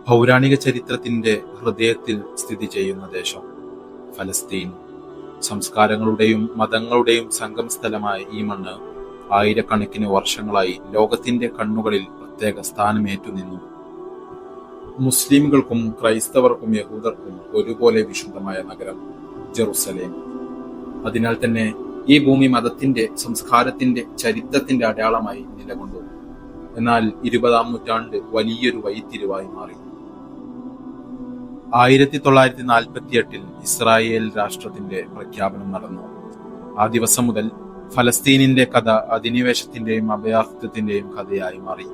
പൗരാണിക ചരിത്രത്തിന്റെ ഹൃദയത്തിൽ സ്ഥിതി ചെയ്യുന്ന ദേശം ഫലസ്തീൻ. സംസ്കാരങ്ങളുടെയും മതങ്ങളുടെയും സംഗമസ്ഥലമായ ഈ മണ്ണ് ആയിരക്കണക്കിന് വർഷങ്ങളായി ലോകത്തിന്റെ കണ്ണുകളിൽ പ്രത്യേക സ്ഥാനമേറ്റു നിന്നു. മുസ്ലിംകൾക്കും ക്രൈസ്തവർക്കും യഹൂദർക്കും ഒരുപോലെ വിശുദ്ധമായ നഗരം ജെറുസലേം. അതിനാൽ തന്നെ ഈ ഭൂമി മതത്തിന്റെ, സംസ്കാരത്തിന്റെ, ചരിത്രത്തിന്റെ അടയാളമായി നിലകൊണ്ടു. എന്നാൽ 20-ാം നൂറ്റാണ്ട് വലിയൊരു വഴിത്തിരിവായി മാറി. 1948 ഇസ്രായേൽ രാഷ്ട്രത്തിന്റെ പ്രഖ്യാപനം നടന്നു. ആ ദിവസം മുതൽ ഫലസ്തീനിന്റെ കഥ അധിനിവേശത്തിന്റെയും അഭയാർത്ഥത്തിന്റെയും കഥയായി മാറി.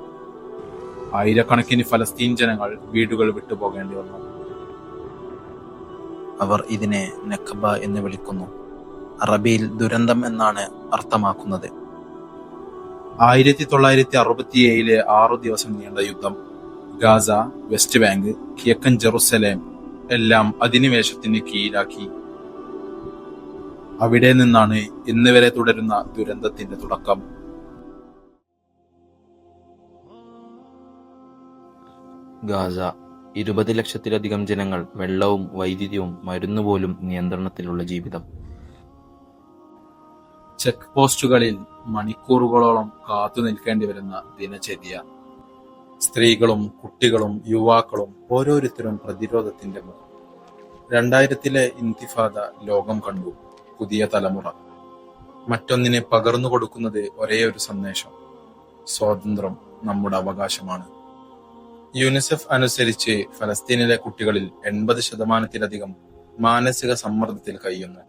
ആയിരക്കണക്കിന് ഫലസ്തീൻ ജനങ്ങൾ വീടുകൾ വിട്ടുപോകേണ്ടി വന്നു. അവർ ഇതിനെ നഖബ എന്ന് വിളിക്കുന്നു. അറബിയിൽ ദുരന്തം എന്നാണ് അർത്ഥമാക്കുന്നത്. 1967 6 ദിവസം നീണ്ട യുദ്ധം, ഗാസ, വെസ്റ്റ് ബാങ്ക്, കിഴക്കൻ ജെറുസലേം എല്ലാം അധിനിവേശത്തിന് കീഴിലാക്കി. അവിടെ നിന്നാണ് ഇന്ന് വരെ തുടരുന്ന ദുരന്തത്തിന്റെ തുടക്കം. ഗാസ 20 ലക്ഷത്തിലധികം ജനങ്ങൾ, വെള്ളവും വൈദ്യുതിയും മരുന്നുപോലും നിയന്ത്രണത്തിലുള്ള ജീവിതം. ചെക്ക് പോസ്റ്റുകളിൽ മണിക്കൂറുകളോളം കാത്തു നിൽക്കേണ്ടി വരുന്ന ദിനചര്യ. സ്ത്രീകളും കുട്ടികളും യുവാക്കളും ഓരോരുത്തരും പ്രതിരോധത്തിന്റെ മുഖം. 2000-ലെ ഇന്തിഫാദ ലോകം കണ്ടു. പുതിയ തലമുറ മറ്റൊന്നിനെ പകർന്നു കൊടുക്കുന്നത് ഒരേ ഒരു സന്ദേശം: സ്വാതന്ത്ര്യം നമ്മുടെ അവകാശമാണ്. യുനിസെഫ് അനുസരിച്ച് ഫലസ്തീനിലെ കുട്ടികളിൽ 80% മാനസിക സമ്മർദ്ദത്തിൽ കഴിയുന്നു.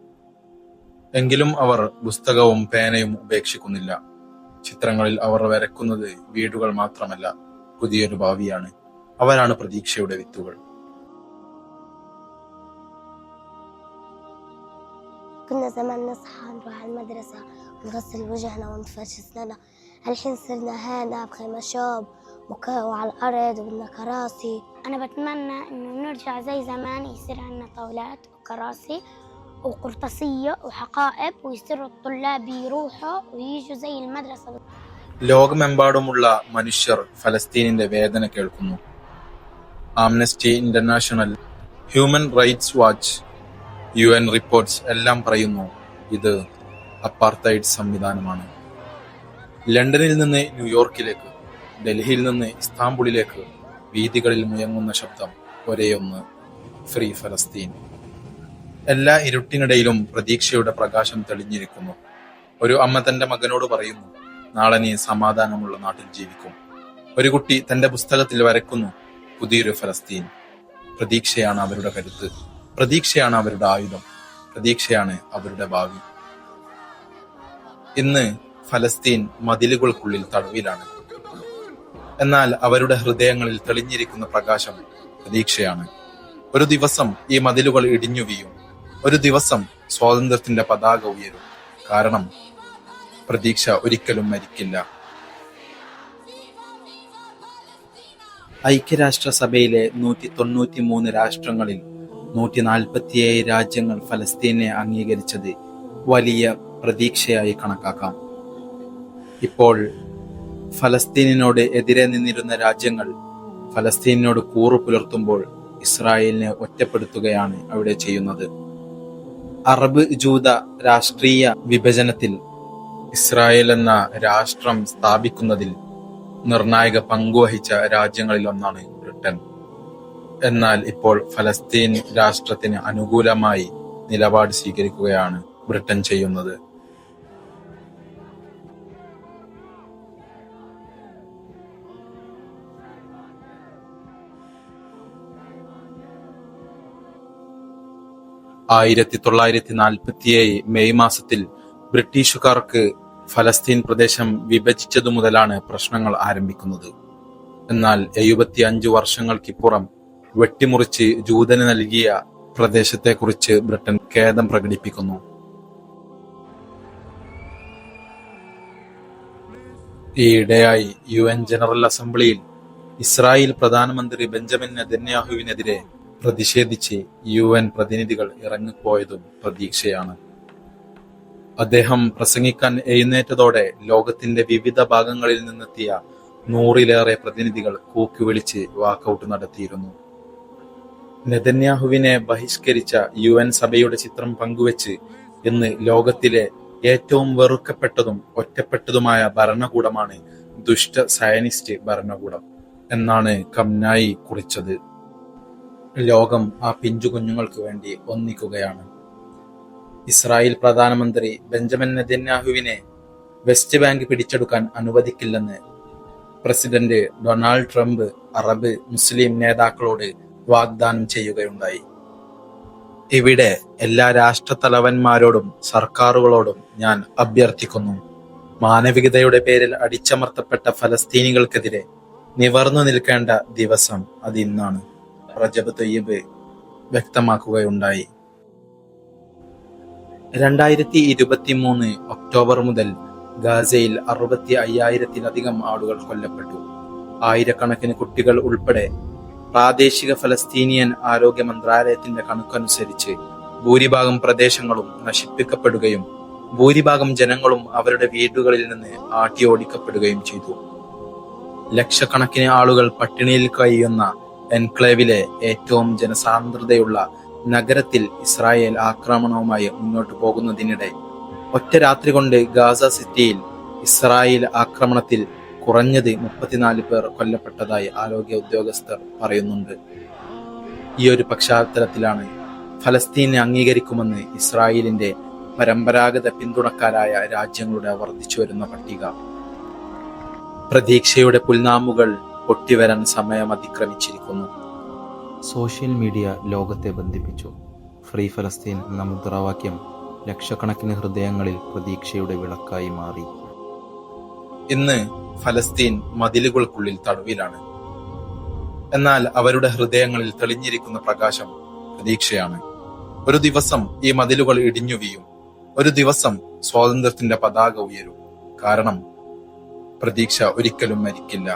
എങ്കിലും അവർ പുസ്തകവും പേനയും ഉപേക്ഷിക്കുന്നില്ല. ചിത്രങ്ങളിൽ അവർ വരയ്ക്കുന്നത് വീടുകൾ മാത്രമല്ല, പുതിയൊരു ഭാവിയാണ്. അവരാണ് പ്രതീക്ഷയുടെ വിത്തുകൾ. كنا زمان نصحى نروح على المدرسة ونغسل وجهنا ونفرش أسناننا. الحين صرنا هنا بخيمة شوب وعلى الأرض وبدنا كراسي. أنا بتمنى إنه نرجع زي زمان، يصير عنا طاولات وكراسي وقرطاسية وحقائب، ويصيروا الطلاب يروحوا ويجوا زي المدرسة. ലോകമെമ്പാടുമുള്ള മനുഷ്യർ ഫലസ്തീനിന്റെ വേദന കേൾക്കുന്നു. Amnesty international, human rights watch, UN reports എല്ലാം പറയുന്നു ഇത് അപ്പാർത്തൈഡ് സംവിധാനമാണ്. ലണ്ടനിൽ നിന്ന് ന്യൂയോർക്കിലേക്ക്, ഡൽഹിയിൽ നിന്ന് ഇസ്താംബുളിലേക്ക് വീഥികളിൽ മുഴങ്ങുന്ന ശബ്ദം ഒരേയൊന്ന്: ഫ്രീ ഫലസ്തീൻ. എല്ലാ ഇരുട്ടിനിടയിലും പ്രതീക്ഷയുടെ പ്രകാശം തെളിഞ്ഞിരിക്കുന്നു. ഒരു അമ്മ തന്റെ മകനോട് പറയുന്നു, നാളെ നീ സമാധാനമുള്ള നാട്ടിൽ ജീവിക്കും. ഒരു കുട്ടി തന്റെ പുസ്തകത്തിൽ വരയ്ക്കുന്നു, പുതിയൊരു ഫലസ്തീൻ. പ്രതീക്ഷയാണ് അവരുടെ കരുത്ത്, പ്രതീക്ഷയാണ് അവരുടെ ആയുധം, പ്രതീക്ഷയാണ് അവരുടെ ഭാവി. ഇന്ന് ഫലസ്തീൻ മതിലുകൾക്കുള്ളിൽ തടവിലാണ്. എന്നാൽ അവരുടെ ഹൃദയങ്ങളിൽ തെളിഞ്ഞിരിക്കുന്ന പ്രകാശം പ്രതീക്ഷയാണ്. ഒരു ദിവസം ഈ മതിലുകൾ ഇടിഞ്ഞു വീഴും. ഒരു ദിവസം സ്വാതന്ത്ര്യത്തിന്റെ പതാക ഉയരും. കാരണം പ്രതീക്ഷ ഒരിക്കലും മരിക്കില്ല. ഐക്യരാഷ്ട്രസഭയിലെ 193 രാഷ്ട്രങ്ങളിൽ 147 രാജ്യങ്ങൾ ഫലസ്തീനെ അംഗീകരിച്ചത് വലിയ പ്രതീക്ഷയായി കണക്കാക്കാം. ഇപ്പോൾ ഫലസ്തീനിനോട് എതിരെ നിന്നിരുന്ന രാജ്യങ്ങൾ ഫലസ്തീനിനോട് കൂറു പുലർത്തുമ്പോൾ ഇസ്രായേലിനെ ഒറ്റപ്പെടുത്തുകയാണ് അവിടെ ചെയ്യുന്നത്. അറബ് ജൂത രാഷ്ട്രീയ വിഭജനത്തിൽ ഇസ്രായേൽ എന്ന രാഷ്ട്രം സ്ഥാപിക്കുന്നതിൽ നിർണായക പങ്കുവഹിച്ച രാജ്യങ്ങളിൽ ഒന്നാണ് ബ്രിട്ടൻ. എന്നാൽ ഇപ്പോൾ ഫലസ്തീൻ രാഷ്ട്രത്തിന് അനുകൂലമായി നിലപാട് സ്വീകരിക്കുകയാണ് ബ്രിട്ടൻ ചെയ്യുന്നത്. മെയ് മാസത്തിൽ ബ്രിട്ടീഷുകാർക്ക് ഫലസ്തീൻ പ്രദേശം വിഭജിച്ചതു മുതലാണ് പ്രശ്നങ്ങൾ ആരംഭിക്കുന്നത്. എന്നാൽ 75 വർഷങ്ങൾക്കിപ്പുറം വെട്ടിമുറിച്ച് ജൂതന് നൽകിയ പ്രദേശത്തെക്കുറിച്ച് ബ്രിട്ടൻ ഖേദം പ്രകടിപ്പിക്കുന്നു. ഈയിടെയായി UN ജനറൽ അസംബ്ലിയിൽ ഇസ്രായേൽ പ്രധാനമന്ത്രി ബെഞ്ചമിൻ നെതന്യാഹുവിനെതിരെ പ്രതിഷേധിച്ച് UN പ്രതിനിധികൾ ഇറങ്ങിപ്പോയതും പ്രതീക്ഷയാണ്. അദ്ദേഹം പ്രസംഗിക്കാൻ എഴുന്നേറ്റതോടെ ലോകത്തിന്റെ വിവിധ ഭാഗങ്ങളിൽ നിന്നെത്തിയ 100-ലേറെ പ്രതിനിധികൾ കൂക്കുവിളിച്ച് വാക്കൌട്ട് നടത്തിയിരുന്നു. നെതന്യാഹുവിനെ ബഹിഷ്കരിച്ച UN സഭയുടെ ചിത്രം പങ്കുവച്ച് ഇന്ന് ലോകത്തിലെ ഏറ്റവും വെറുക്കപ്പെട്ടതും ഒറ്റപ്പെട്ടതുമായ ഭരണകൂടമാണ് ദുഷ്ട സയനിസ്റ്റ് ഭരണകൂടം എന്നാണ് കംനായി കുറിച്ചത്. ലോകം ആ പിഞ്ചു കുഞ്ഞുങ്ങൾക്ക് വേണ്ടി ഒന്നിക്കുകയാണ്. ഇസ്രായേൽ പ്രധാനമന്ത്രി ബെഞ്ചമിൻ നെതന്യാഹുവിനെ വെസ്റ്റ് ബാങ്ക് പിടിച്ചെടുക്കാൻ അനുവദിക്കില്ലെന്ന് പ്രസിഡന്റ് ഡൊണാൾഡ് ട്രംപ് അറബ് മുസ്ലിം നേതാക്കളോട് വാഗ്ദാനം ചെയ്യുകയുണ്ടായി. ഇവിടെ എല്ലാ രാഷ്ട്രത്തലവന്മാരോടും സർക്കാരുകളോടും ഞാൻ അഭ്യർത്ഥിക്കുന്നു, മാനവികതയുടെ പേരിൽ അടിച്ചമർത്തപ്പെട്ട ഫലസ്തീനികൾക്കെതിരെ നിവർന്നു നിൽക്കേണ്ട ദിവസം അത് ഇന്നാണ്. Recep Tayyip വ്യക്തമാക്കുകയുണ്ടായി. 2023 ഒക്ടോബർ മുതൽ ഗാസയിൽ 65,000-ത്തിലധികം ആളുകൾ കൊല്ലപ്പെട്ടു. ആയിരക്കണക്കിന് കുട്ടികൾ ഉൾപ്പെടെ പ്രാദേശിക ഫലസ്തീനിയൻ ആരോഗ്യ മന്ത്രാലയത്തിന്റെ കണക്കനുസരിച്ച് ഭൂരിഭാഗം പ്രദേശങ്ങളും നശിപ്പിക്കപ്പെടുകയും ഭൂരിഭാഗം ജനങ്ങളും അവരുടെ വീടുകളിൽ നിന്ന് ആട്ടിയോടിക്കപ്പെടുകയും ചെയ്തു. ലക്ഷക്കണക്കിന് ആളുകൾ പട്ടിണിയിൽ കഴിയുന്ന എൻക്ലേവിലെ ഏറ്റവും ജനസാന്ദ്രതയുള്ള നഗരത്തിൽ ഇസ്രായേൽ ആക്രമണവുമായി മുന്നോട്ടു പോകുന്നതിനിടെ ഒറ്റ രാത്രി കൊണ്ട് ഗാസ സിറ്റിയിൽ ഇസ്രായേൽ ആക്രമണത്തിൽ കുറഞ്ഞത് 34 പേർ കൊല്ലപ്പെട്ടതായി ആരോഗ്യ ഉദ്യോഗസ്ഥർ പറയുന്നുണ്ട്. ഈ ഒരു പശ്ചാത്തലത്തിലാണ് ഫലസ്തീനെ അംഗീകരിക്കുമെന്ന് ഇസ്രായേലിന്റെ പരമ്പരാഗത പിന്തുണക്കാരായ രാജ്യങ്ങളുടെ വർദ്ധിച്ചു വരുന്ന പട്ടിക. പ്രതീക്ഷയുടെ പുൽനാമ്പുകൾ പൊട്ടിവരാൻ സമയം അതിക്രമിച്ചിരിക്കുന്നു. സോഷ്യൽ മീഡിയ ലോകത്തെ ബന്ധിപ്പിച്ചു. ഫ്രീ ഫലസ്തീൻ എന്ന മുദ്രാവാക്യം ലക്ഷക്കണക്കിന് ഹൃദയങ്ങളിൽ പ്രതീക്ഷയുടെ വിളക്കായി മാറി. ഇന്ന് ഫലസ്തീൻ മതിലുകൾക്കുള്ളിൽ തടവിലാണ്. എന്നാൽ അവരുടെ ഹൃദയങ്ങളിൽ തെളിഞ്ഞിരിക്കുന്ന പ്രകാശം പ്രതീക്ഷയാണ്. ഒരു ദിവസം ഈ മതിലുകൾ ഇടിഞ്ഞു വീഴും. ഒരു ദിവസം സ്വാതന്ത്ര്യത്തിന്റെ പതാക ഉയരും. കാരണം പ്രതീക്ഷ ഒരിക്കലും മരിക്കില്ല.